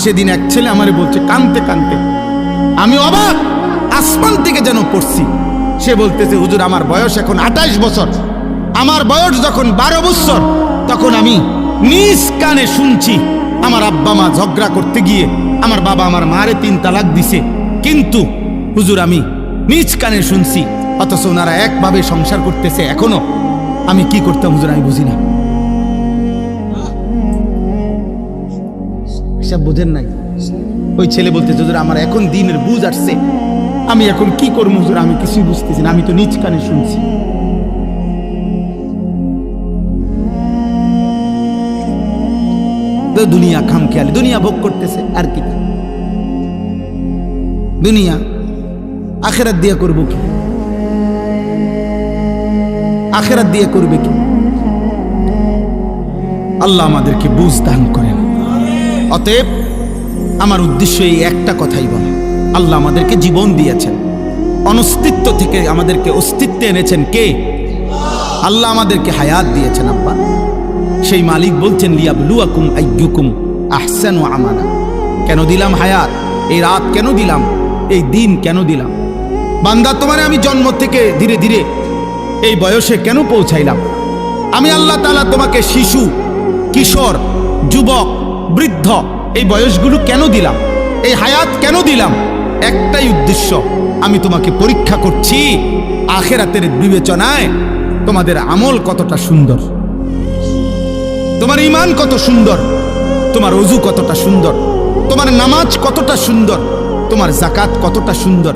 সেদিন এক ছেলে আমারে বলছে কানতে কানতে, আমি অবাক, আসমান থেকে যেন পড়ছি। সে বলতেছে, হুজুর আমার বয়স এখন 28 বছর, আমার বয়স যখন 12 বছর তখন আমি নিজ কানে শুনছি আমার আব্বা মা ঝগড়া করতে গিয়ে আমার বাবা আমার মারে 3 তালাক দিছে, কিন্তু হুজুর আমি নিজ কানে শুনছি, অথচ ওনারা একভাবে সংসার করতেছে এখনো। আমি কি করতাম হুজুর আমি বুঝি না। সব বোঝেন নাই? ওই ছেলে বলতে, হুজুর আমার এখন দিনের বুঝ আসছে, আমি এখন কি করবো হুজুর, আমি কিছুই বুঝতেছি না, আমি তো নিজ কানে শুনছি। দুনিয়া খামখেয়ালি, দুনিয়া ভোগ করতেছে আর কি। দুনিয়া আখেরাত দিয়ে করবো কি? আখেরাত দিয়ে করবে কি? আল্লাহ আমাদেরকে বুঝ দান করেন। অতএব আমার উদ্দেশ্য এই একটা কথাই বলা, আল্লাহ আমাদেরকে জীবন দিয়েছেন, অনস্তিত্ব থেকে আমাদেরকে অস্তিত্বে এনেছেন কে? আল্লাহ আমাদেরকে হায়াত দিয়েছেন আব্বা। সেই মালিক বলছেন, লিয়াবলুয়াকুম আইয়ুকুম আহসানু আমালা। কেন দিলাম হায়াত? এই রাত কেন দিলাম? এই দিন কেন দিলাম? বান্দা তোমারে আমি জন্ম থেকে ধীরে ধীরে এই বয়সে কেন পৌঁছাইলাম? আমি আল্লাহ তাআলা তোমাকে শিশু, কিশোর, যুবক, বৃদ্ধ এই বয়সগুলো কেন দিলাম? এই হায়াত কেন দিলাম? একটাই উদ্দেশ্য, আমি তোমাকে পরীক্ষা করছি আখিরাতের বিবেচনায় তোমাদের আমল কতটা সুন্দর, তোমার ঈমান কত সুন্দর, তোমার ওযু কতটা সুন্দর, তোমার নামাজ কতটা সুন্দর, তোমার যাকাত কতটা সুন্দর।